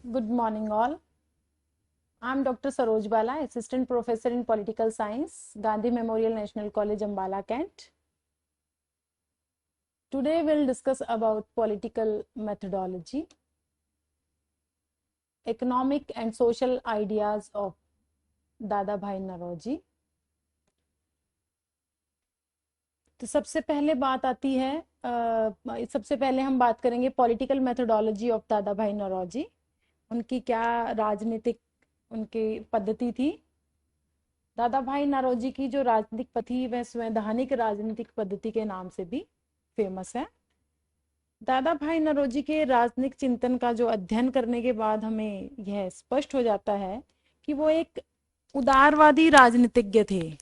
Good morning, all. I'm Dr. Saroj Bala, Assistant Professor in Political Science, Gandhi Memorial National College, Ambala, Kent. Today we'll discuss about political methodology, economic and social ideas of दादा भाई नौरोजी। तो सबसे पहले बात आती है, सबसे पहले हम बात करेंगे पॉलिटिकल मेथोडोलॉजी ऑफ दादा भाई नौरोजी। उनकी क्या राजनीतिक उनकी पद्धति थी। दादा भाई नौरोजी की जो राजनीतिक पद्धति वह संवैधानिक राजनीतिक पद्धति के नाम से भी फेमस है। दादा भाई नौरोजी के राजनीतिक चिंतन का जो अध्ययन करने के बाद हमें यह स्पष्ट हो जाता है कि वो एक उदारवादी राजनीतिज्ञ थे।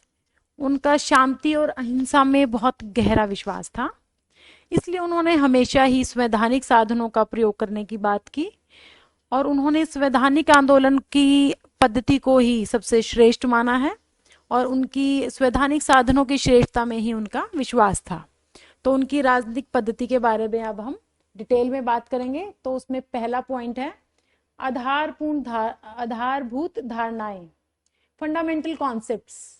उनका शांति और अहिंसा में बहुत गहरा विश्वास था, इसलिए उन्होंने हमेशा ही संवैधानिक साधनों का प्रयोग करने की बात की और उन्होंने संवैधानिक आंदोलन की पद्धति को ही सबसे श्रेष्ठ माना है और उनकी संवैधानिक साधनों की श्रेष्ठता में ही उनका विश्वास था। तो उनकी राजनीतिक पद्धति के बारे में अब हम डिटेल में बात करेंगे। तो उसमें पहला पॉइंट है आधारभूत धारणाएं, फंडामेंटल कॉन्सेप्ट्स।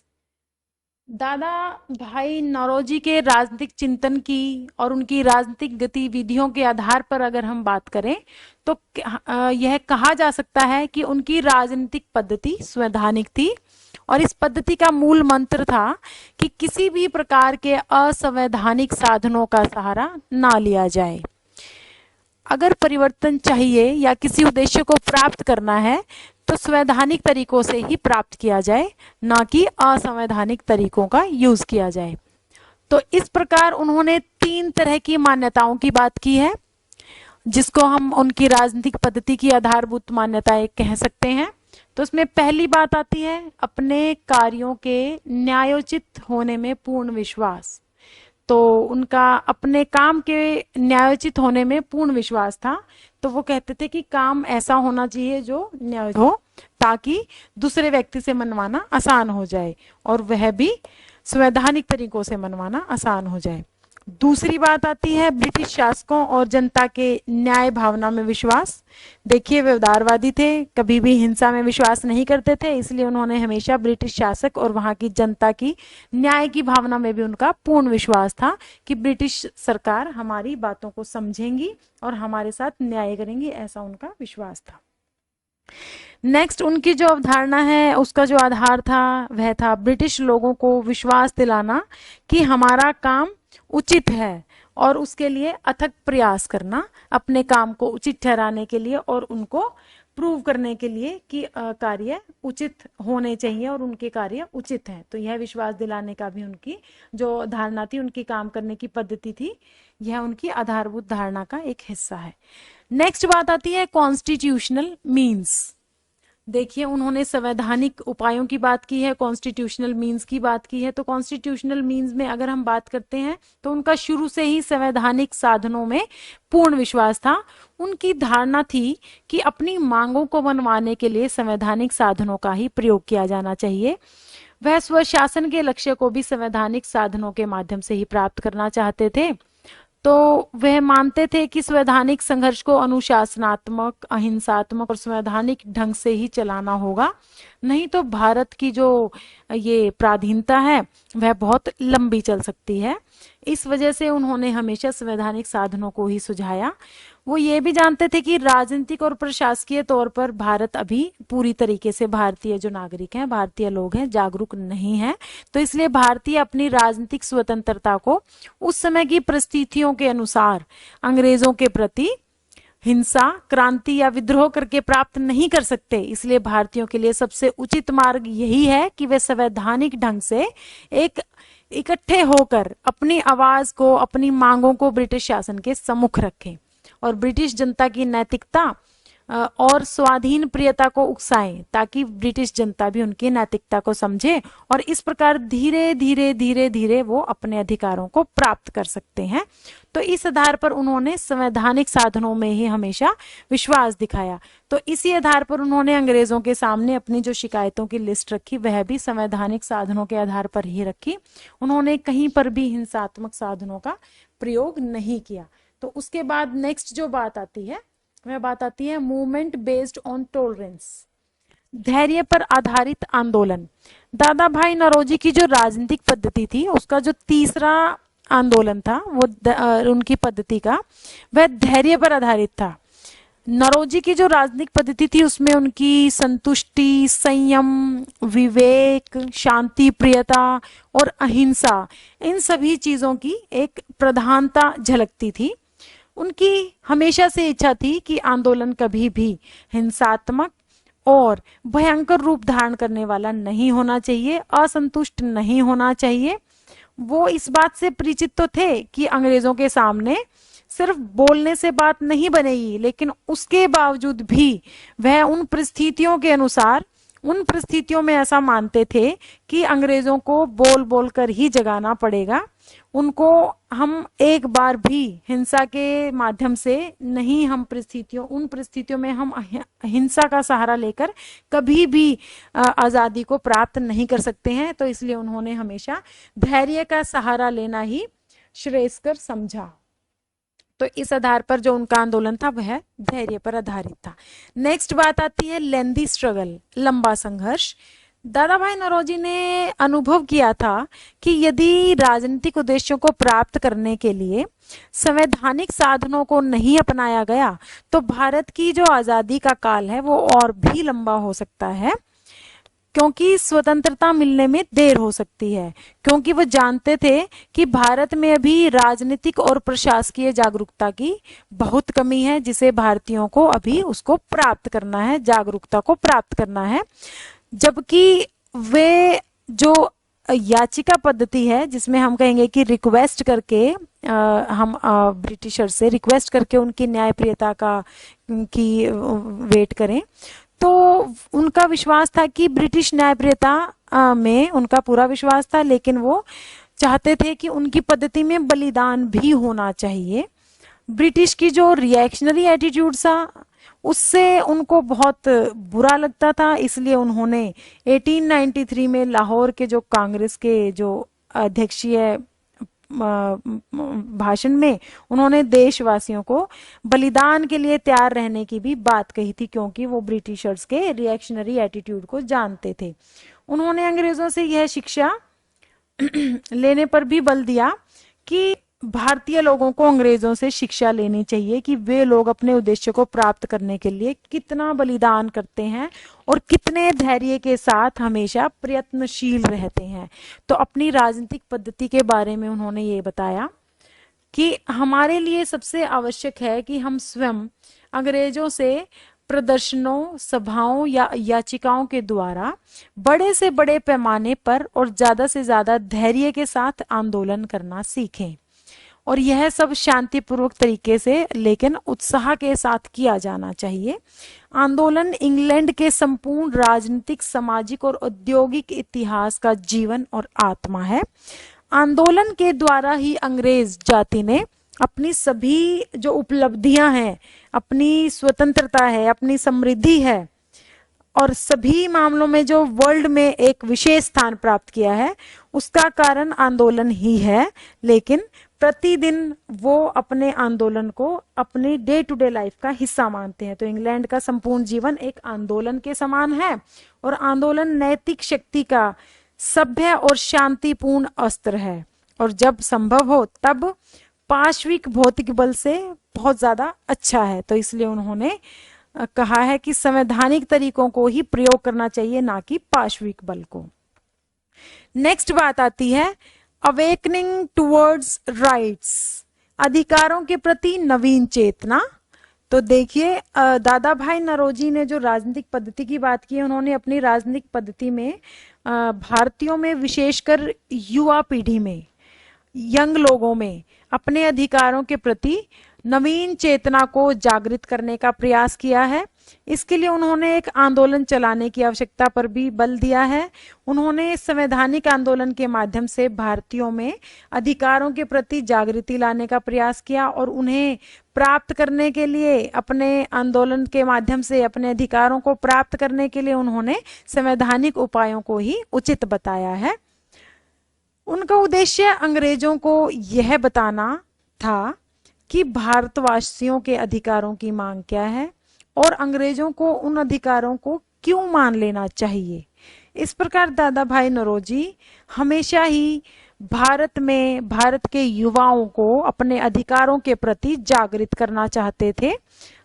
दादा भाई नौरोजी के राजनीतिक चिंतन की और उनकी राजनीतिक गतिविधियों के आधार पर अगर हम बात करें तो यह कहा जा सकता है कि उनकी राजनीतिक पद्धति संवैधानिक थी और इस पद्धति का मूल मंत्र था कि किसी भी प्रकार के असंवैधानिक साधनों का सहारा ना लिया जाए। अगर परिवर्तन चाहिए या किसी उद्देश्य को प्राप्त करना है तो संवैधानिक तरीकों से ही प्राप्त किया जाए, ना कि असंवैधानिक तरीकों का यूज किया जाए। तो इस प्रकार उन्होंने 3 तरह की मान्यताओं की बात की है, जिसको हम उनकी राजनीतिक पद्धति की आधारभूत मान्यताएं कह सकते हैं। तो इसमें पहली बात आती है अपने कार्यों के न्यायोचित होने में पूर्ण विश्वास। तो उनका अपने काम के न्यायोचित होने में पूर्ण विश्वास था। तो वो कहते थे कि काम ऐसा होना चाहिए जो न्यायोचित हो, ताकि दूसरे व्यक्ति से मनवाना आसान हो जाए और वह भी संवैधानिक तरीकों से मनवाना आसान हो जाए। दूसरी बात आती है ब्रिटिश शासकों और जनता के न्याय भावना में विश्वास। देखिए, वे उदारवादी थे, कभी भी हिंसा में विश्वास नहीं करते थे, इसलिए उन्होंने हमेशा ब्रिटिश शासक और वहां की जनता की न्याय की भावना में भी उनका पूर्ण विश्वास था कि ब्रिटिश सरकार हमारी बातों को समझेंगी और हमारे साथ न्याय करेंगी, ऐसा उनका विश्वास था। नेक्स्ट, उनकी जो अवधारणा है उसका जो आधार था वह था ब्रिटिश लोगों को विश्वास दिलाना कि हमारा काम उचित है और उसके लिए अथक प्रयास करना अपने काम को उचित ठहराने के लिए और उनको प्रूव करने के लिए कि कार्य उचित होने चाहिए और उनके कार्य उचित हैं। तो यह विश्वास दिलाने का भी उनकी जो धारणा थी, उनकी काम करने की पद्धति थी, यह उनकी आधारभूत धारणा का एक हिस्सा है। नेक्स्ट बात आती है कॉन्स्टिट्यूशनल मीन्स। देखिए, उन्होंने संवैधानिक उपायों की बात की है, कॉन्स्टिट्यूशनल मीन्स की बात की है। तो कॉन्स्टिट्यूशनल मीन्स में अगर हम बात करते हैं तो उनका शुरू से ही संवैधानिक साधनों में पूर्ण विश्वास था। उनकी धारणा थी कि अपनी मांगों को मनवाने के लिए संवैधानिक साधनों का ही प्रयोग किया जाना चाहिए। वह स्वशासन के लक्ष्य को भी संवैधानिक साधनों के माध्यम से ही प्राप्त करना चाहते थे। तो वह मानते थे कि संवैधानिक संघर्ष को अनुशासनात्मक, अहिंसात्मक और संवैधानिक ढंग से ही चलाना होगा, नहीं तो भारत की जो ये पराधीनता है वह बहुत लंबी चल सकती है। इस वजह से उन्होंने हमेशा संवैधानिक साधनों को ही सुझाया। वो ये भी जानते थे कि राजनीतिक और प्रशासकीय तौर पर भारत अभी पूरी तरीके से भारतीय जो नागरिक हैं, भारतीय लोग हैं, जागरूक नहीं है। तो इसलिए भारतीय अपनी राजनीतिक स्वतंत्रता को उस समय की परिस्थितियों के अनुसार अंग्रेजों के प्रति हिंसा, क्रांति या विद्रोह करके प्राप्त नहीं कर सकते। इसलिए भारतीयों के लिए सबसे उचित मार्ग यही है कि वे संवैधानिक ढंग से एक इकट्ठे होकर अपनी आवाज को, अपनी मांगों को ब्रिटिश शासन के सम्मुख रखें और ब्रिटिश जनता की नैतिकता और स्वाधीन प्रियता को उकसाएं, ताकि ब्रिटिश जनता भी उनकी नैतिकता को समझे और इस प्रकार धीरे धीरे धीरे धीरे वो अपने अधिकारों को प्राप्त कर सकते हैं। तो इस आधार पर उन्होंने संवैधानिक साधनों में ही हमेशा विश्वास दिखाया। तो इसी आधार पर उन्होंने अंग्रेजों के सामने अपनी जो शिकायतों की लिस्ट रखी वह भी संवैधानिक साधनों के आधार पर ही रखी। उन्होंने कहीं पर भी हिंसात्मक साधनों का प्रयोग नहीं किया। तो उसके बाद नेक्स्ट जो बात आती है वह बात आती है मूवमेंट बेस्ड ऑन टॉलरेंस, धैर्य पर आधारित आंदोलन। दादा भाई नौरोजी की जो राजनीतिक पद्धति थी, उसका जो तीसरा आंदोलन था वो उनकी पद्धति का, वह धैर्य पर आधारित था। नौरोजी की जो राजनीतिक पद्धति थी उसमें उनकी संतुष्टि, संयम, विवेक, शांति प्रियता और अहिंसा, इन सभी चीजों की एक प्रधानता झलकती थी। उनकी हमेशा से इच्छा थी कि आंदोलन कभी भी हिंसात्मक और भयंकर रूप धारण करने वाला नहीं होना चाहिए, असंतुष्ट नहीं होना चाहिए। वो इस बात से परिचित तो थे कि अंग्रेजों के सामने सिर्फ बोलने से बात नहीं बनेगी, लेकिन उसके बावजूद भी वह उन परिस्थितियों के अनुसार, उन परिस्थितियों में ऐसा मानते थे कि अंग्रेजों को बोल बोल कर ही जगाना पड़ेगा। उनको हम एक बार भी हिंसा के माध्यम से नहीं, हम उन परिस्थितियों में हम हिंसा का सहारा लेकर कभी भी आजादी को प्राप्त नहीं कर सकते हैं। तो इसलिए उन्होंने हमेशा धैर्य का सहारा लेना ही श्रेयस्कर समझा। तो इस आधार पर जो उनका आंदोलन था वह धैर्य पर आधारित था। नेक्स्ट बात आती है लेंदी स्ट्रगल, लंबा संघर्ष। दादा भाई नौरोजी ने अनुभव किया था कि यदि राजनीतिक उद्देश्यों को प्राप्त करने के लिए संवैधानिक साधनों को नहीं अपनाया गया तो भारत की जो आजादी का काल है वो और भी लंबा हो सकता है, क्योंकि स्वतंत्रता मिलने में देर हो सकती है। क्योंकि वो जानते थे कि भारत में अभी राजनीतिक और प्रशासकीय जागरूकता की बहुत कमी है, जिसे भारतीयों को अभी उसको प्राप्त करना है, जागरूकता को प्राप्त करना है। जबकि वे जो याचिका पद्धति है, जिसमें हम कहेंगे कि रिक्वेस्ट करके हम ब्रिटिशर से रिक्वेस्ट करके उनकी न्यायप्रियता की वेट करें, तो उनका विश्वास था कि ब्रिटिश न्यायप्रियता में उनका पूरा विश्वास था, लेकिन वो चाहते थे कि उनकी पद्धति में बलिदान भी होना चाहिए। ब्रिटिश की जो रिएक्शनरी एटीट्यूड था उससे उनको बहुत बुरा लगता था, इसलिए उन्होंने 1893 में लाहौर के जो कांग्रेस के जो अध्यक्षीय भाषण में उन्होंने देशवासियों को बलिदान के लिए तैयार रहने की भी बात कही थी, क्योंकि वो ब्रिटिशर्स के रिएक्शनरी एटीट्यूड को जानते थे। उन्होंने अंग्रेजों से यह शिक्षा लेने पर भी बल दिया कि भारतीय लोगों को अंग्रेजों से शिक्षा लेनी चाहिए कि वे लोग अपने उद्देश्य को प्राप्त करने के लिए कितना बलिदान करते हैं और कितने धैर्य के साथ हमेशा प्रयत्नशील रहते हैं। तो अपनी राजनीतिक पद्धति के बारे में उन्होंने ये बताया कि हमारे लिए सबसे आवश्यक है कि हम स्वयं अंग्रेजों से प्रदर्शनों, सभाओं या याचिकाओं के द्वारा बड़े से बड़े पैमाने पर और ज्यादा से ज्यादा धैर्य के साथ आंदोलन करना सीखें, और यह सब शांतिपूर्वक तरीके से लेकिन उत्साह के साथ किया जाना चाहिए। आंदोलन इंग्लैंड के संपूर्ण राजनीतिक, सामाजिक और औद्योगिक इतिहास का जीवन और आत्मा है। आंदोलन के द्वारा ही अंग्रेज जाति ने अपनी सभी जो उपलब्धियां हैं, अपनी स्वतंत्रता है, अपनी समृद्धि है और सभी मामलों में जो वर्ल्ड में एक विशेष स्थान प्राप्त किया है, उसका कारण आंदोलन ही है। लेकिन प्रतिदिन वो अपने आंदोलन को अपने डे टू डे लाइफ का हिस्सा मानते हैं। तो इंग्लैंड का संपूर्ण जीवन एक आंदोलन के समान है, और आंदोलन नैतिक शक्ति का सभ्य और शांतिपूर्ण अस्त्र है, और जब संभव हो तब पाश्विक भौतिक बल से बहुत ज्यादा अच्छा है। तो इसलिए उन्होंने कहा है कि संवैधानिक तरीकों को ही प्रयोग करना चाहिए, ना कि पाश्विक बल को। नेक्स्ट बात आती है अवेकनिंग टुवर्ड्स राइट्स, अधिकारों के प्रति नवीन चेतना। तो देखिए, दादा भाई नौरोजी ने जो राजनीतिक पद्धति की बात की है, उन्होंने अपनी राजनीतिक पद्धति में भारतीयों में, विशेषकर युवा पीढ़ी में, यंग लोगों में अपने अधिकारों के प्रति नवीन चेतना को जागृत करने का प्रयास किया है। इसके लिए उन्होंने एक आंदोलन चलाने की आवश्यकता पर भी बल दिया है। उन्होंने संवैधानिक आंदोलन के माध्यम से भारतीयों में अधिकारों के प्रति जागृति लाने का प्रयास किया, और उन्हें प्राप्त करने के लिए, अपने आंदोलन के माध्यम से अपने अधिकारों को प्राप्त करने के लिए उन्होंने संवैधानिक उपायों को ही उचित बताया है। उनका उद्देश्य अंग्रेजों को यह बताना था कि भारतवासियों के अधिकारों की मांग क्या है और अंग्रेजों को उन अधिकारों को क्यों मान लेना चाहिए। इस प्रकार दादा भाई नौरोजी हमेशा ही भारत में भारत के युवाओं को अपने अधिकारों के प्रति जागृत करना चाहते थे।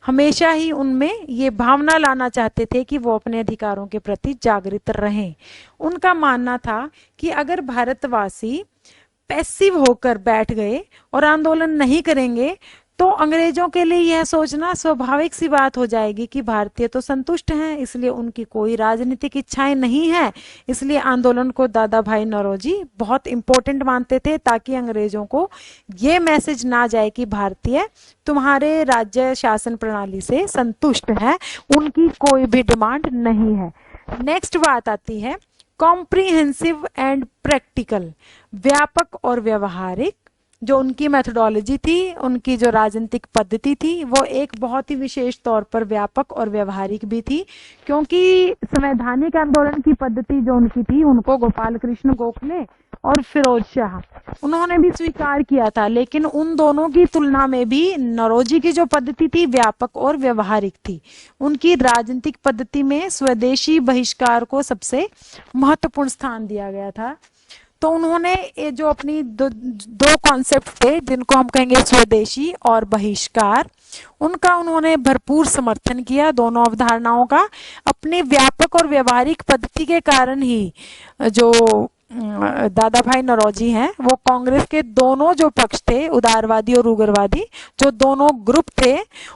हमेशा ही उनमें ये भावना लाना चाहते थे कि वो अपने अधिकारों के प्रति जागृत रहें। उनका मानना था कि अगर भारतवासी पैसिव होकर बैठ गए और आंदोलन नहीं करेंगे तो अंग्रेजों के लिए यह सोचना स्वाभाविक सी बात हो जाएगी कि भारतीय तो संतुष्ट हैं, इसलिए उनकी कोई राजनीतिक इच्छाएं नहीं है। इसलिए आंदोलन को दादा भाई नौरोजी बहुत इंपॉर्टेंट मानते थे ताकि अंग्रेजों को ये मैसेज ना जाए कि भारतीय तुम्हारे राज्य शासन प्रणाली से संतुष्ट है, उनकी कोई भी डिमांड नहीं है। नेक्स्ट बात आती है कॉम्प्रिहेंसिव एंड प्रैक्टिकल, व्यापक और व्यवहारिक। जो उनकी मेथोडोलॉजी थी, उनकी जो राजनीतिक पद्धति थी, वो एक बहुत ही विशेष तौर पर व्यापक और व्यवहारिक भी थी, क्योंकि संवैधानिक आंदोलन की पद्धति जो उनकी थी उनको गोपाल कृष्ण गोखले और फिरोज शाह उन्होंने भी स्वीकार किया था, लेकिन उन दोनों की तुलना में भी नौरोजी की जो पद्धति थी व्यापक और व्यवहारिक थी। उनकी राजनीतिक पद्धति में स्वदेशी बहिष्कार को सबसे महत्वपूर्ण स्थान दिया गया था। तो उन्होंने ये जो अपनी दो कॉन्सेप्ट थे जिनको हम कहेंगे स्वदेशी और बहिष्कार, उनका उन्होंने भरपूर समर्थन किया, दोनों अवधारणाओं का। अपनी व्यापक और व्यवहारिक पद्धति के कारण ही जो दादा भाई नौरोजी हैं वो कांग्रेस के दोनों जो पक्ष थे, उदारवादी और उग्रवादी, जो दोनों ग्रुप थे,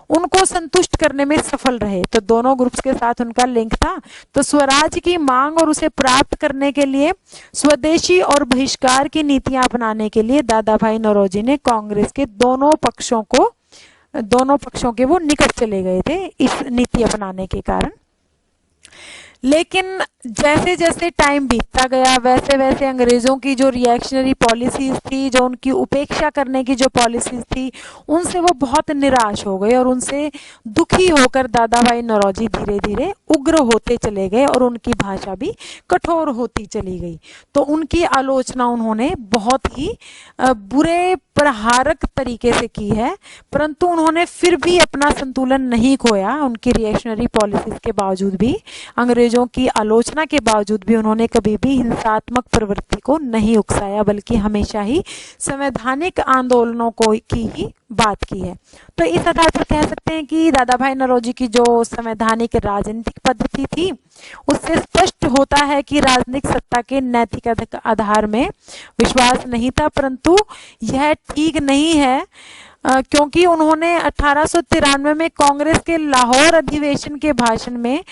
उनको संतुष्ट करने में सफल रहे। तो दोनों ग्रुप्स के साथ उनका लिंक था। तो स्वराज की मांग और उसे प्राप्त करने के लिए स्वदेशी और बहिष्कार की नीतियां अपनाने के लिए दादा भाई नौरोजी ने कांग्रेस के दोनों पक्षों के वो निकट चले गए थे इस नीति अपनाने के कारण। लेकिन जैसे जैसे टाइम बीतता गया वैसे वैसे अंग्रेजों की जो रिएक्शनरी पॉलिसीज थी, जो उनकी उपेक्षा करने की जो पॉलिसीज थी, उनसे वो बहुत निराश हो गए और उनसे दुखी होकर दादा भाई नौरोजी धीरे धीरे उग्र होते चले गए और उनकी भाषा भी कठोर होती चली गई। तो उनकी आलोचना उन्होंने बहुत ही बुरे प्रहारक तरीके से की है, परंतु उन्होंने फिर भी अपना संतुलन नहीं खोया। उनकी रिएक्शनरी पॉलिसीज के बावजूद भी, अंग्रेजों की आलोचना के बावजूद भी उन्होंने कभी भी हिंसात्मक प्रवृत्ति को नहीं उकसाया, बल्कि हमेशा ही संवैधानिक आंदोलनों की ही बात की है। तो इस आधार पर कह सकते हैं कि दादा भाई नौरोजी की जो संवैधानिक राजनीतिक पद्धति थी उससे स्पष्ट होता है कि राजनीतिक सत्ता के नैतिक आधार में विश्वास नहीं था, परंतु यह ठीक नहीं है क्योंकि उन्होंने 1893 में कांग्रेस के लाहौर अधिवेशन के भाषण में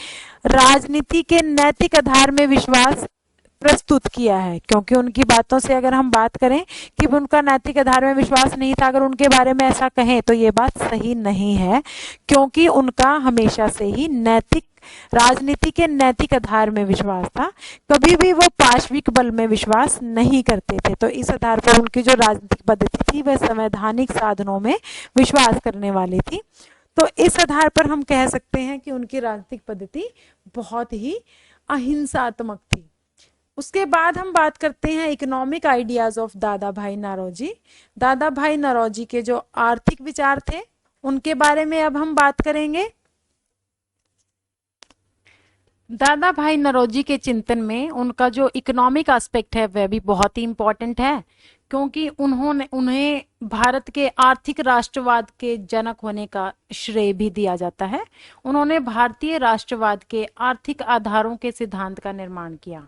राजनीति के नैतिक आधार में विश्वास प्रस्तुत किया है। क्योंकि उनकी बातों से अगर हम बात करें कि उनका नैतिक आधार में विश्वास नहीं था, अगर उनके बारे में ऐसा कहें तो ये बात सही नहीं है, क्योंकि उनका हमेशा से ही राजनीति के नैतिक आधार में विश्वास था। कभी भी वो पाशविक बल में विश्वास नहीं करते थे। तो इस आधार पर उनकी जो राजनीतिक पद्धति थी वह संवैधानिक साधनों में विश्वास करने वाली थी। तो इस आधार पर हम कह सकते हैं कि उनकी राजनीतिक पद्धति बहुत ही अहिंसात्मक थी। उसके बाद हम बात करते हैं इकोनॉमिक आइडियाज ऑफ दादा भाई नौरोजी। दादा भाई नौरोजी के जो आर्थिक विचार थे उनके बारे में अब हम बात करेंगे। दादा भाई नौरोजी के चिंतन में उनका जो इकोनॉमिक एस्पेक्ट है वह भी बहुत ही इंपॉर्टेंट है, क्योंकि उन्हें भारत के आर्थिक राष्ट्रवाद के जनक होने का श्रेय भी दिया जाता है। उन्होंने भारतीय राष्ट्रवाद के आर्थिक आधारों के सिद्धांत का निर्माण किया।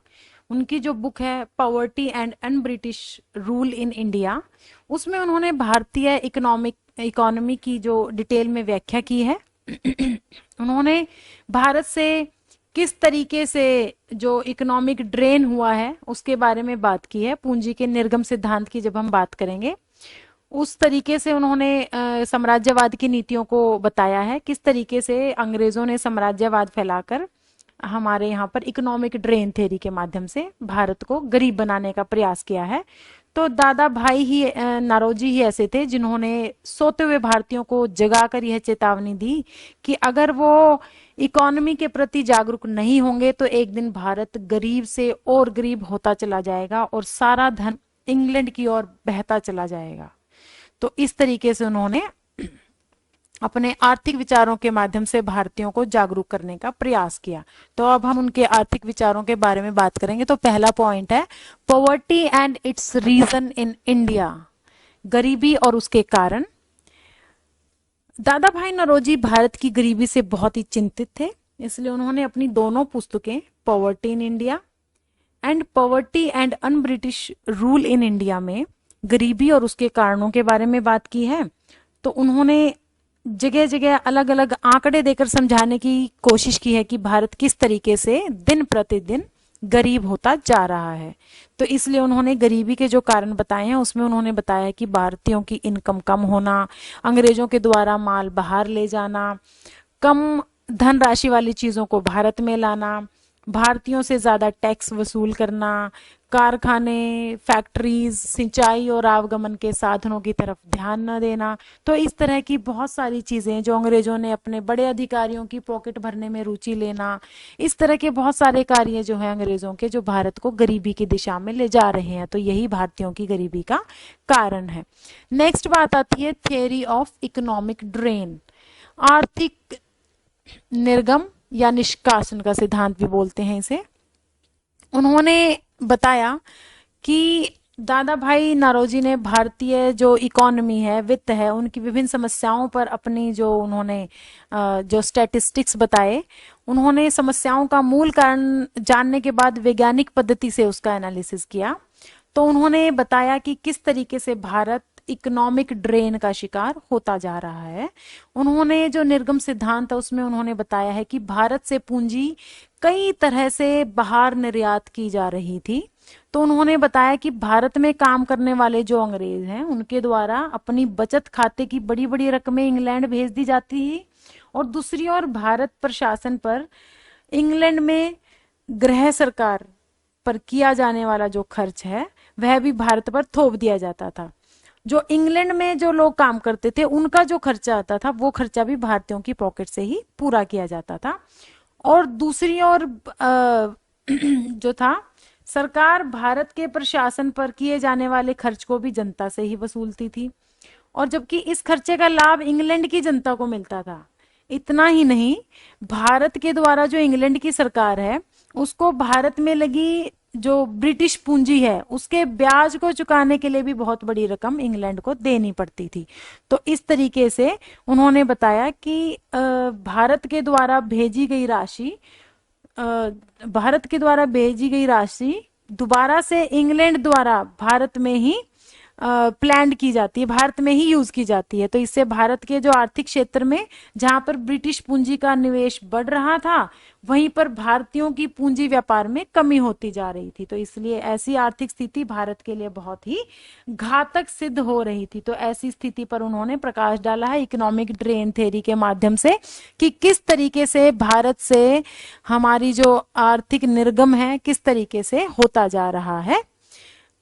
उनकी जो बुक है poverty and un British rule in India, उसमें उन्होंने भारतीय इकोनॉमी की जो डिटेल में व्याख्या की है। उन्होंने भारत से किस तरीके से जो इकोनॉमिक ड्रेन हुआ है उसके बारे में बात की है। पूंजी के निर्गम सिद्धांत की जब हम बात करेंगे उस तरीके से उन्होंने साम्राज्यवाद की नीतियों को बताया है, किस तरीके से अंग्रेजों ने साम्राज्यवाद फैलाकर हमारे यहाँ पर इकोनॉमिक ड्रेन थ्योरी के माध्यम से भारत को गरीब बनाने का प्रयास किया है। तो दादा भाई ही नौरोजी ही ऐसे थे जिन्होंने सोते हुए भारतीयों को जगाकर यह चेतावनी दी कि अगर वो इकोनॉमी के प्रति जागरूक नहीं होंगे तो एक दिन भारत गरीब से और गरीब होता चला जाएगा और सारा धन इंग्लैंड की ओर बहता चला जाएगा। तो इस तरीके से उन्होंने अपने आर्थिक विचारों के माध्यम से भारतीयों को जागरूक करने का प्रयास किया। तो अब हम उनके आर्थिक विचारों के बारे में बात करेंगे। तो पहला पॉइंट है poverty and its reason in India, गरीबी और उसके कारण। दादा भाई नौरोजी भारत की गरीबी से बहुत ही चिंतित थे, इसलिए उन्होंने अपनी दोनों पुस्तकें poverty in India and poverty and un British rule in India में गरीबी और उसके कारणों के बारे में बात की है। तो उन्होंने जगह जगह अलग अलग आंकड़े देकर समझाने की कोशिश की है कि भारत किस तरीके से दिन प्रतिदिन गरीब होता जा रहा है। तो इसलिए उन्होंने गरीबी के जो कारण बताए हैं उसमें उन्होंने बताया कि भारतीयों की इनकम कम होना, अंग्रेजों के द्वारा माल बाहर ले जाना, कम धनराशि वाली चीजों को भारत में लाना, भारतीयों से ज्यादा टैक्स वसूल करना, कारखाने, फैक्ट्रीज, सिंचाई और आवागमन के साधनों की तरफ ध्यान न देना। तो इस तरह की बहुत सारी चीजें जो अंग्रेजों ने अपने बड़े अधिकारियों की पॉकेट भरने में रुचि लेना, इस तरह के बहुत सारे कार्य जो है अंग्रेजों के, जो भारत को गरीबी की दिशा में ले जा रहे हैं। तो यही भारतीयों की गरीबी का कारण है। नेक्स्ट बात आती है थियरी ऑफ इकोनॉमिक ड्रेन, आर्थिक निर्गम या निष्कासन का सिद्धांत भी बोलते हैं इसे। उन्होंने बताया कि दादा भाई नौरोजी ने भारतीय जो इकोनॉमी है, वित्त है, उनकी विभिन्न समस्याओं पर अपनी जो उन्होंने जो स्टैटिस्टिक्स बताए, उन्होंने समस्याओं का मूल कारण जानने के बाद वैज्ञानिक पद्धति से उसका एनालिसिस किया। तो उन्होंने बताया कि किस तरीके से भारत इकोनॉमिक ड्रेन का शिकार होता जा रहा है। उन्होंने जो निर्गम सिद्धांत है उसमें उन्होंने बताया है कि भारत से पूंजी कई तरह से बाहर निर्यात की जा रही थी। तो उन्होंने बताया कि भारत में काम करने वाले जो अंग्रेज हैं उनके द्वारा अपनी बचत खाते की बड़ी बड़ी रकमें इंग्लैंड भेज दी जाती थी, और दूसरी ओर भारत प्रशासन पर इंग्लैंड में गृह सरकार पर किया जाने वाला जो खर्च है वह भी भारत पर थोप दिया जाता था। जो इंग्लैंड में जो लोग काम करते थे उनका जो खर्चा आता था वो खर्चा भी भारतीयों की पॉकेट से ही पूरा किया जाता था। और दूसरी ओर जो था, सरकार भारत के प्रशासन पर किए जाने वाले खर्च को भी जनता से ही वसूलती थी, और जबकि इस खर्चे का लाभ इंग्लैंड की जनता को मिलता था। इतना ही नहीं, भारत के द्वारा जो इंग्लैंड की सरकार है उसको भारत में लगी जो ब्रिटिश पूंजी है उसके ब्याज को चुकाने के लिए भी बहुत बड़ी रकम इंग्लैंड को देनी पड़ती थी। तो इस तरीके से उन्होंने बताया कि भारत के द्वारा भेजी गई राशि दोबारा से इंग्लैंड द्वारा भारत में ही प्लान की जाती है, भारत में ही यूज की जाती है। तो इससे भारत के जो आर्थिक क्षेत्र में जहां पर ब्रिटिश पूंजी का निवेश बढ़ रहा था वहीं पर भारतीयों की पूंजी व्यापार में कमी होती जा रही थी। तो इसलिए ऐसी आर्थिक स्थिति भारत के लिए बहुत ही घातक सिद्ध हो रही थी। तो ऐसी स्थिति पर उन्होंने प्रकाश डाला है इकोनॉमिक ड्रेन थ्योरी के माध्यम से कि किस तरीके से भारत से हमारी जो आर्थिक निर्गम है किस तरीके से होता जा रहा है।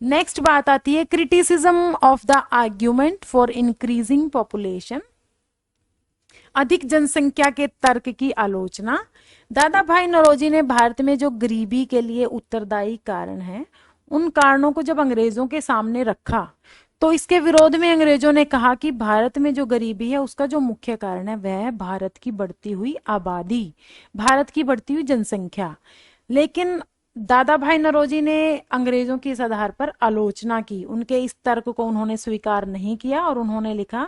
नेक्स्ट बात आती है criticism of the argument for increasing population, अधिक जनसंख्या के तर्क की आलोचना। दादा भाई नौरोजी ने भारत में जो गरीबी के लिए उत्तरदायी कारण हैं उन कारणों को जब अंग्रेजों के सामने रखा तो इसके विरोध में अंग्रेजों ने कहा कि भारत में जो गरीबी है उसका जो मुख्य कारण है वह है भारत की बढ़ती हुई आबादी, भारत की बढ़ती हुई जनसंख्या। लेकिन दादा भाई नौरोजी ने अंग्रेजों की इस आधार पर आलोचना की, उनके इस तर्क को उन्होंने स्वीकार नहीं किया और उन्होंने लिखा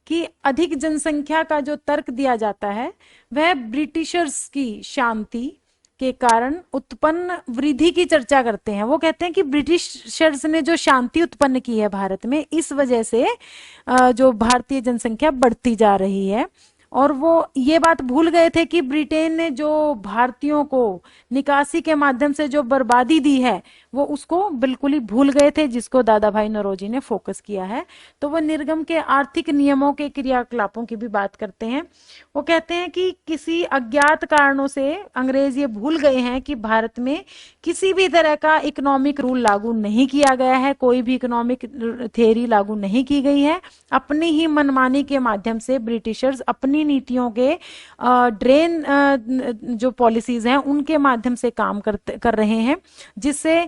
कि अधिक जनसंख्या का जो तर्क दिया जाता है वह ब्रिटिशर्स की शांति के कारण उत्पन्न वृद्धि की चर्चा करते हैं। वो कहते हैं कि ब्रिटिशर्स ने जो शांति उत्पन्न की है भारत में, इस वजह से जो भारतीय जनसंख्या बढ़ती जा रही है। और वो ये बात भूल गए थे कि ब्रिटेन ने जो भारतीयों को निकासी के माध्यम से जो बर्बादी दी है वो उसको बिल्कुल ही भूल गए थे, जिसको दादा भाई नौरोजी ने फोकस किया है। तो वो निर्गम के आर्थिक नियमों के क्रियाकलापों की भी बात करते हैं। वो कहते हैं कि किसी अज्ञात कारणों से अंग्रेज ये भूल गए हैं कि भारत में किसी भी तरह का इकोनॉमिक रूल लागू नहीं किया गया है, कोई भी इकोनॉमिक थ्योरी लागू नहीं की गई है। अपनी ही मनमानी के माध्यम से ब्रिटिशर्स अपनी नीतियों के ड्रेन जो पॉलिसीज हैं उनके माध्यम से काम कर रहे हैं, जिससे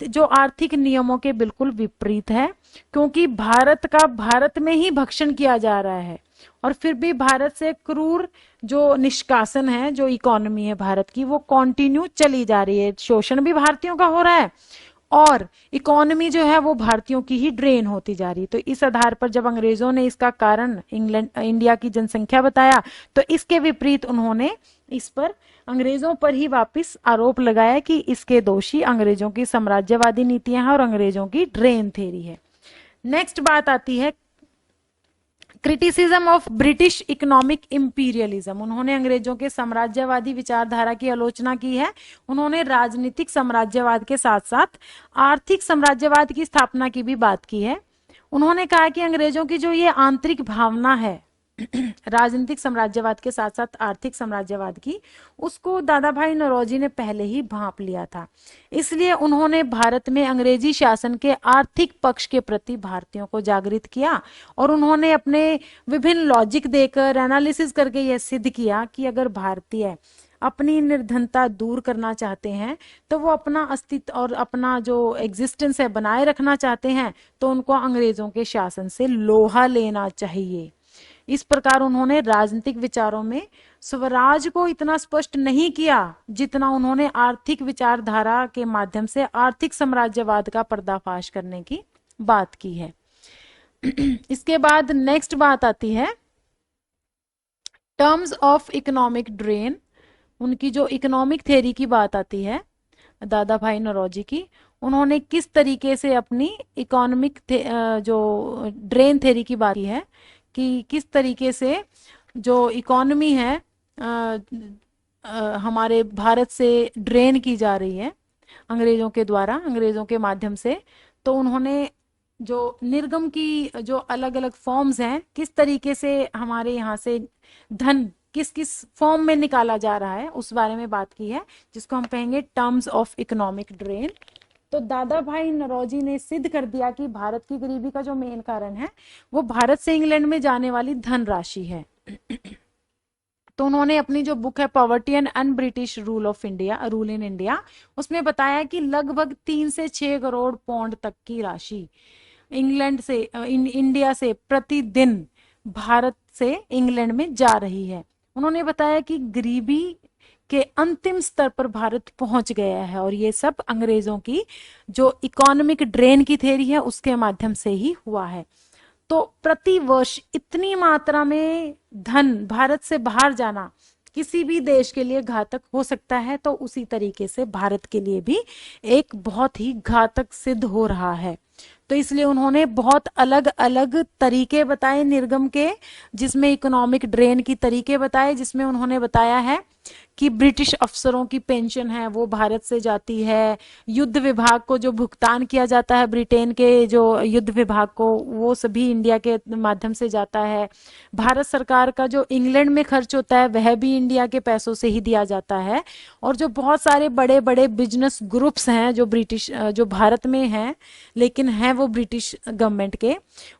जो आर्थिक नियमों के बिल्कुल विपरीत है, क्योंकि भारत में ही भक्षण किया जा रहा है। और फिर भी भारत से क्रूर जो निष्कासन है, जो इकोनॉमी है भारत की, वो कंटिन्यू चली जा रही है। शोषण भी भारतीयों का हो रहा है और इकोनॉमी जो है वो भारतीयों की ही ड्रेन होती जा रही है। तो इस आधार पर जब अंग्रेजों ने इसका कारण इंडिया की जनसंख्या बताया, तो इसके विपरीत उन्होंने इस पर अंग्रेजों पर ही वापस आरोप लगाया कि इसके दोषी अंग्रेजों की साम्राज्यवादी नीतियां हैं और अंग्रेजों की ड्रेन थ्योरी है। नेक्स्ट बात आती है criticism of British economic imperialism. उन्होंने अंग्रेजों के साम्राज्यवादी विचारधारा की आलोचना की है। उन्होंने राजनीतिक साम्राज्यवाद के साथ साथ आर्थिक साम्राज्यवाद की स्थापना की भी बात की है। उन्होंने कहा कि अंग्रेजों की जो ये आंतरिक भावना है राजनीतिक साम्राज्यवाद के साथ साथ आर्थिक साम्राज्यवाद की, उसको दादा भाई नौरोजी ने पहले ही भांप लिया था। इसलिए उन्होंने भारत में अंग्रेजी शासन के आर्थिक पक्ष के प्रति भारतीयों को जागृत किया और उन्होंने अपने विभिन्न लॉजिक देकर एनालिसिस करके यह सिद्ध किया कि अगर भारतीय अपनी निर्धनता दूर करना चाहते हैं, तो वो अपना अस्तित्व और अपना जो एग्जिस्टेंस है बनाए रखना चाहते हैं, तो उनको अंग्रेजों के शासन से लोहा लेना चाहिए। इस प्रकार उन्होंने राजनीतिक विचारों में स्वराज को इतना स्पष्ट नहीं किया जितना उन्होंने आर्थिक विचारधारा के माध्यम से आर्थिक साम्राज्यवाद का पर्दाफाश करने की बात की है। इसके बाद नेक्स्ट बात आती है टर्म्स ऑफ इकोनॉमिक ड्रेन। उनकी जो इकोनॉमिक थ्योरी की बात आती है दादा भाई नौरोजी की, उन्होंने किस तरीके से अपनी इकोनॉमिक जो ड्रेन थ्योरी की बात की है कि किस तरीके से जो इकोनॉमी है हमारे भारत से ड्रेन की जा रही है अंग्रेजों के द्वारा, अंग्रेजों के माध्यम से। तो उन्होंने जो निर्गम की जो अलग अलग फॉर्म्स हैं, किस तरीके से हमारे यहाँ से धन किस किस फॉर्म में निकाला जा रहा है, उस बारे में बात की है, जिसको हम कहेंगे टर्म्स ऑफ इकोनॉमिक ड्रेन। तो दादा भाई नौरोजी ने सिद्ध कर दिया कि भारत की गरीबी का जो मेन कारण है वो भारत से इंग्लैंड में जाने वाली धन राशि है। तो उन्होंने अपनी जो बुक है poverty and un British rule of India, rule in India, उसमें बताया कि लगभग 3 से 6 करोड़ पाउंड तक की राशि इंग्लैंड से इंडिया से प्रतिदिन भारत से इंग्लैंड में जा रही है। उन्होंने बताया कि गरीबी के अंतिम स्तर पर भारत पहुंच गया है और ये सब अंग्रेजों की जो इकोनॉमिक ड्रेन की थ्योरी है उसके माध्यम से ही हुआ है। तो प्रति वर्ष इतनी मात्रा में धन भारत से बाहर जाना किसी भी देश के लिए घातक हो सकता है, तो उसी तरीके से भारत के लिए भी एक बहुत ही घातक सिद्ध हो रहा है। तो इसलिए उन्होंने बहुत अलग अलग तरीके बताए निर्गम के, जिसमें इकोनॉमिक ड्रेन की तरीके बताए, जिसमें उन्होंने बताया है कि ब्रिटिश अफसरों की पेंशन है वो भारत से जाती है, युद्ध विभाग को जो भुगतान किया जाता है ब्रिटेन के जो युद्ध विभाग को, वो सभी इंडिया के माध्यम से जाता है। भारत सरकार का जो इंग्लैंड में खर्च होता है वह भी इंडिया के पैसों से ही दिया जाता है। और जो बहुत सारे बड़े बड़े बिजनेस ग्रुप्स हैं जो ब्रिटिश जो भारत में हैं लेकिन हैं वो ब्रिटिश गवर्नमेंट के,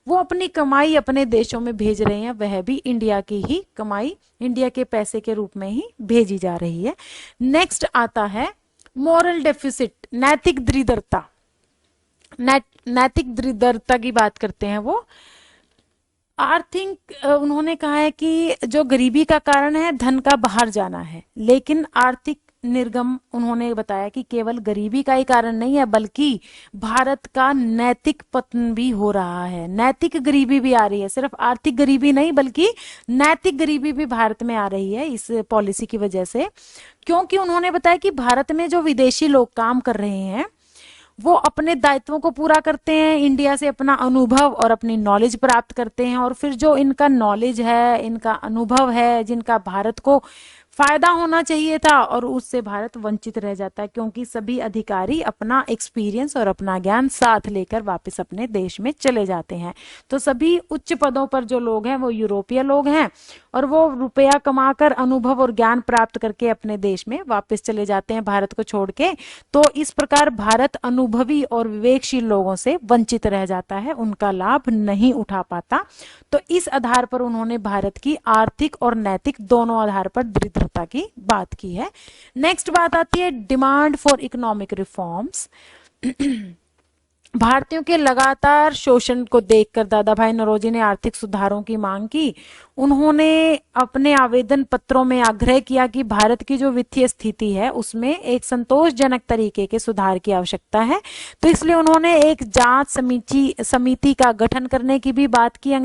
वो अपनी कमाई अपने देशों में भेज रहे हैं, वह भी इंडिया की ही कमाई इंडिया के पैसे के रूप में ही भेजी जा रही है। नेक्स्ट आता है मोरल डेफिसिट, नैतिक दरिद्रता। नैतिक दरिद्रता की बात करते हैं वो। आर्थिक उन्होंने कहा है कि जो गरीबी का कारण है धन का बाहर जाना है, लेकिन आर्थिक निर्गम उन्होंने बताया कि केवल गरीबी का ही कारण नहीं है बल्कि भारत का नैतिक पतन भी हो रहा है, नैतिक गरीबी भी आ रही है, सिर्फ आर्थिक गरीबी नहीं बल्कि नैतिक गरीबी भी भारत में आ रही है इस पॉलिसी की वजह से। क्योंकि उन्होंने बताया कि भारत में जो विदेशी लोग काम कर रहे हैं वो अपने दायित्वों को पूरा करते हैं, इंडिया से अपना अनुभव और अपनी नॉलेज प्राप्त करते हैं, और फिर जो इनका नॉलेज है, इनका अनुभव है, जिनका भारत को फायदा होना चाहिए था, और उससे भारत वंचित रह जाता है क्योंकि सभी अधिकारी अपना एक्सपीरियंस और अपना ज्ञान साथ लेकर वापस अपने देश में चले जाते हैं। तो सभी उच्च पदों पर जो लोग हैं वो यूरोपीय लोग हैं और वो रुपया कमाकर अनुभव और ज्ञान प्राप्त करके अपने देश में वापस चले जाते हैं भारत को छोड़ के। तो इस प्रकार भारत अनुभवी और विवेकशील लोगों से वंचित रह जाता है, उनका लाभ नहीं उठा पाता। तो इस आधार पर उन्होंने भारत की आर्थिक और नैतिक दोनों आधार पर दरिद्रता की बात की है। नेक्स्ट बात आती है डिमांड फॉर इकोनॉमिक रिफॉर्म्स। भारतीयों के लगातार शोषण को देखकर दादा भाई नौरोजी ने आर्थिक सुधारों की मांग की। उन्होंने अपने आवेदन पत्रों में आग्रह किया कि भारत की जो वित्तीय स्थिति है उसमें एक संतोषजनक तरीके के सुधार की आवश्यकता है। तो इसलिए उन्होंने एक जांच समिति का गठन करने की भी बात की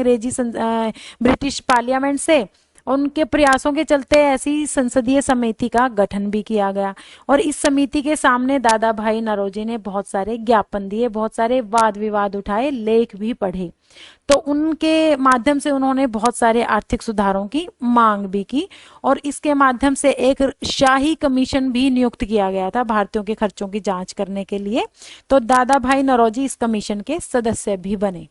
ब्रिटिश पार्लियामेंट से। उनके प्रयासों के चलते ऐसी संसदीय समिति का गठन भी किया गया और इस समिति के सामने दादा भाई नौरोजी ने बहुत सारे ज्ञापन दिए, बहुत सारे वाद विवाद उठाए, लेख भी पढ़े। तो उनके माध्यम से उन्होंने बहुत सारे आर्थिक सुधारों की मांग भी की और इसके माध्यम से एक शाही कमीशन भी नियुक्त किया गया था भारतीयों के खर्चों की जांच करने के लिए। तो दादा भाई नौरोजी इस कमीशन के सदस्य भी बने।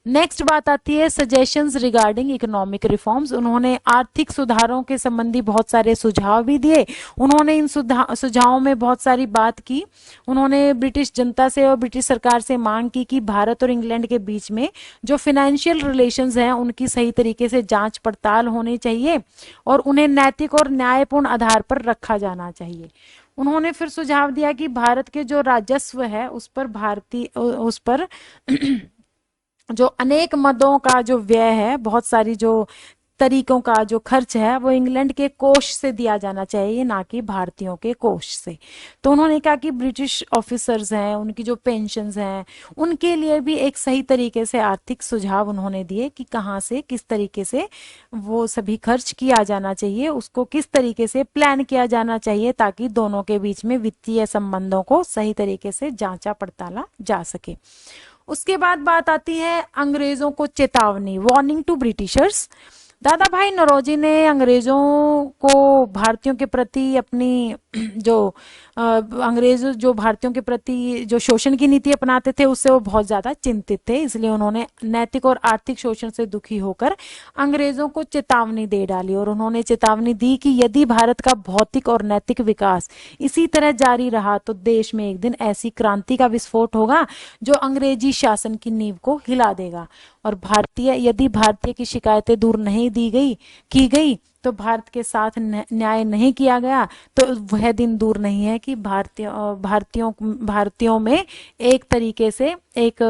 नेक्स्ट बात आती है सजेशंस रिगार्डिंग इकोनॉमिक रिफॉर्म्स। उन्होंने आर्थिक सुधारों के संबंधी बहुत सारे सुझाव भी दिए। उन्होंने इन सुझावों में बहुत सारी बात की। उन्होंने ब्रिटिश जनता से और ब्रिटिश सरकार से मांग की कि भारत और इंग्लैंड के बीच में जो फाइनेंशियल रिलेशंस हैं उनकी सही तरीके से जांच पड़ताल होनी चाहिए और उन्हें नैतिक और न्यायपूर्ण आधार पर रखा जाना चाहिए। उन्होंने फिर सुझाव दिया कि भारत के जो राजस्व है उस पर जो अनेक मदों का जो व्यय है, बहुत सारी जो तरीकों का जो खर्च है वो इंग्लैंड के कोष से दिया जाना चाहिए, ना कि भारतीयों के कोष से। तो उन्होंने कहा कि ब्रिटिश ऑफिसर्स हैं उनकी जो पेंशन्स हैं उनके लिए भी एक सही तरीके से आर्थिक सुझाव उन्होंने दिए कि कहाँ से किस तरीके से वो सभी खर्च किया जाना चाहिए, उसको किस तरीके से प्लान किया जाना चाहिए ताकि दोनों के बीच में वित्तीय संबंधों को सही तरीके से जांचा पड़ताला जा सके। उसके बाद बात आती है अंग्रेजों को चेतावनी, वार्निंग टू ब्रिटिशर्स। दादा भाई नौरोजी ने अंग्रेजों को भारतीयों के प्रति अपनी जो अंग्रेज जो भारतीयों के प्रति जो शोषण की नीति अपनाते थे उससे वो बहुत ज्यादा चिंतित थे। इसलिए उन्होंने नैतिक और आर्थिक शोषण से दुखी होकर अंग्रेजों को चेतावनी दे डाली और उन्होंने चेतावनी दी कि यदि भारत का भौतिक और नैतिक विकास इसी तरह जारी रहा तो देश में एक दिन ऐसी क्रांति का विस्फोट होगा जो अंग्रेजी शासन की नींव को हिला देगा और यदि भारतीय की शिकायतें दूर नहीं की गई तो भारत के साथ न्याय नहीं किया गया तो वह दिन दूर नहीं है कि भारतीयों में एक तरीके से एक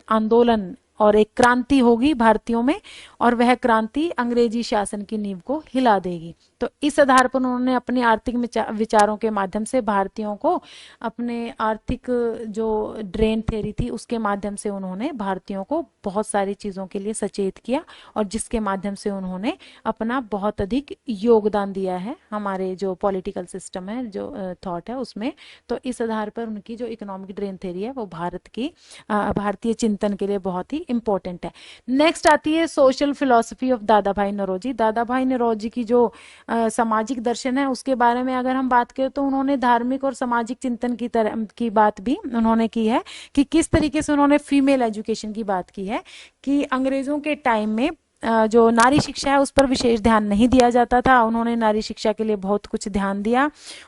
आंदोलन और एक क्रांति होगी भारतीयों में और वह क्रांति अंग्रेजी शासन की नींव को हिला देगी। तो इस आधार पर उन्होंने अपने आर्थिक विचारों के माध्यम से भारतीयों को अपने आर्थिक जो ड्रेन थ्योरी थी उसके माध्यम से उन्होंने भारतीयों को बहुत सारी चीजों के लिए सचेत किया और जिसके माध्यम से उन्होंने अपना बहुत अधिक योगदान दिया है हमारे जो पॉलिटिकल सिस्टम है, जो थॉट है उसमें। तो इस आधार पर उनकी जो इकोनॉमिक ड्रेन थ्योरी है वो भारतीय चिंतन के लिए बहुत ही इंपॉर्टेंट है। नेक्स्ट आती है सोशल फिलॉसफी ऑफ दादा भाई नौरोजी। दादा भाई नौरोजी की जो सामाजिक दर्शन है उसके बारे में अगर हम बात करें तो उन्होंने धार्मिक और सामाजिक चिंतन की बात भी उन्होंने की है कि किस तरीके से उन्होंने फीमेल एजुकेशन की बात की है कि अंग्रेजों के टाइम में जो नारी शिक्षा है उस पर विशेष ध्यान नहीं दिया जाता था। उन्होंने नारी शिक्षा के लिए बहुत कुछ ध्यान दिया,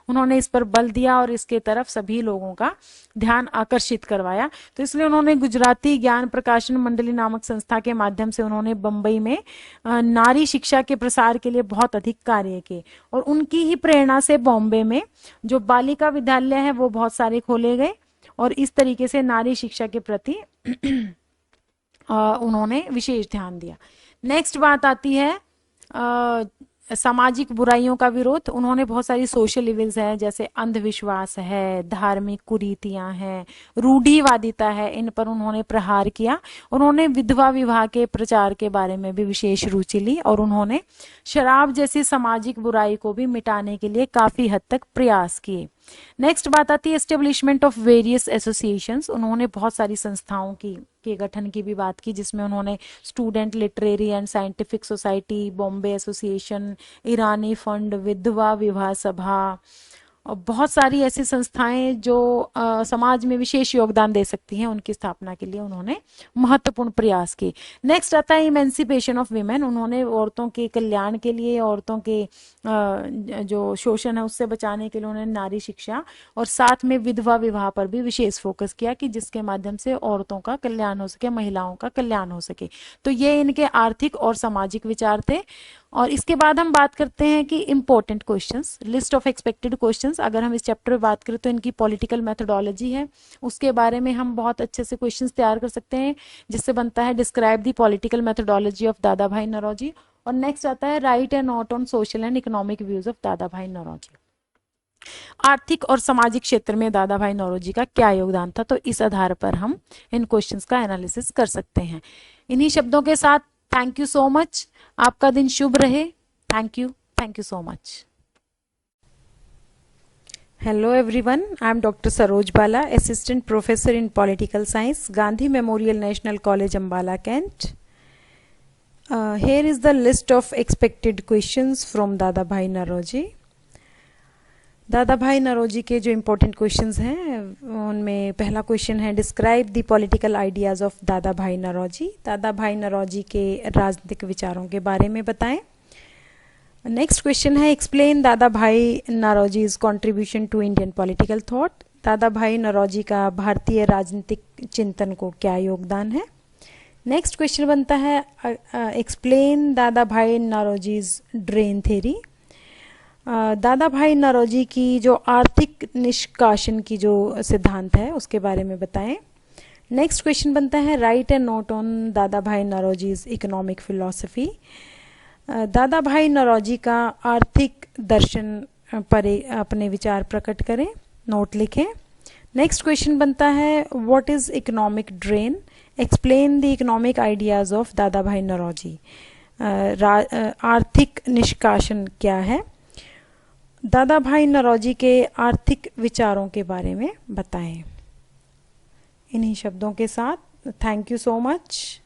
उन्होंने इस पर बल दिया और इसके तरफ सभी लोगों का ध्यान आकर्षित करवाया। तो इसलिए उन्होंने गुजराती ज्ञान प्रकाशन मंडली नामक संस्था के माध्यम से उन्होंने बंबई में नारी शिक्षा के प्रसार के लिए बहुत अधिक कार्य किए और उनकी ही प्रेरणा से बॉम्बे में जो बालिका विद्यालय है वो बहुत सारे खोले गए और इस तरीके से नारी शिक्षा के प्रति उन्होंने विशेष ध्यान दिया। नेक्स्ट बात आती है सामाजिक बुराइयों का विरोध। उन्होंने बहुत सारी सोशल इविल्स है जैसे अंधविश्वास है, धार्मिक कुरीतियां हैं, रूढ़िवादिता है, इन पर उन्होंने प्रहार किया। उन्होंने विधवा विवाह के प्रचार के बारे में भी विशेष रुचि ली और उन्होंने शराब जैसी सामाजिक बुराई को भी मिटाने के लिए काफी हद तक प्रयास किए। नेक्स्ट बात आती है एस्टेब्लिशमेंट ऑफ वेरियस एसोसिएशंस। उन्होंने बहुत सारी संस्थाओं के गठन की भी बात की जिसमें उन्होंने student literary and scientific society, Bombay association, Irani fund, विधवा विवाह सभा और बहुत सारी ऐसी संस्थाएं जो समाज में विशेष योगदान दे सकती हैं उनकी स्थापना के लिए उन्होंने महत्वपूर्ण प्रयास किए। नेक्स्ट आता है इमेंसिपेशन ऑफ वीमेन। उन्होंने औरतों के कल्याण के लिए, औरतों के जो शोषण है उससे बचाने के लिए उन्होंने नारी शिक्षा और साथ में विधवा विवाह पर भी विशेष फोकस किया कि जिसके माध्यम से औरतों का कल्याण हो सके, महिलाओं का कल्याण हो सके। तो ये इनके आर्थिक और सामाजिक विचार थे। और इसके बाद हम बात करते हैं कि important questions, list of expected questions. अगर हम इस चैप्टर में बात करें तो इनकी पॉलिटिकल मेथोडोलॉजी है, उसके बारे में हम बहुत अच्छे से क्वेश्चंस तैयार कर सकते हैं, जिससे बनता है describe the political methodology of दादा भाई नौरोजी। और नेक्स्ट आता है right and note on social and economic views of दादा भाई नौरोजी। आर्थिक और सामाजिक क्षेत्र में दादा भाई नौरोजी का क्या योगदान था, तो इस आधार पर हम इन क्वेश्चंस का एनालिसिस कर सकते हैं। इन्हीं शब्दों के साथ थैंक यू सो मच, आपका दिन शुभ रहे। Thank you so much. Hello everyone, I am Dr. Saroj Bala, Assistant Professor in Political Science, Gandhi Memorial National College, Ambala, Kent. Here is the list of expected questions from Dada Bhai Naroji. दादा भाई नौरोजी के जो important questions हैं उनमें पहला question है describe the political ideas of दादा भाई नौरोजी। दादा भाई नौरोजी के राजनीतिक विचारों के बारे में बताएं। नेक्स्ट क्वेश्चन है explain Dadabhai Naoroji's contribution to Indian political thought. Dadabhai Naoroji का भारतीय राजनीतिक चिंतन को क्या योगदान है। नेक्स्ट क्वेश्चन बनता है explain Dadabhai नौरोजीज drain theory. दादा भाई नौरोजी की जो आर्थिक निष्कासन की जो सिद्धांत है उसके बारे में बताएं। नेक्स्ट क्वेश्चन बनता है राइट एंड नोट ऑन दादा भाई नौरोजीज इकोनॉमिक फिलॉसफी। दादा भाई नौरोजी का आर्थिक दर्शन पर अपने विचार प्रकट करें, नोट लिखें। नेक्स्ट क्वेश्चन बनता है what is economic drain, explain the economic ideas of दादा भाई नौरोजी। आर्थिक निष्कासन क्या है, दादा भाई नौरोजी के आर्थिक विचारों के बारे में बताएं। इन्हीं शब्दों के साथ थैंक यू सो मच।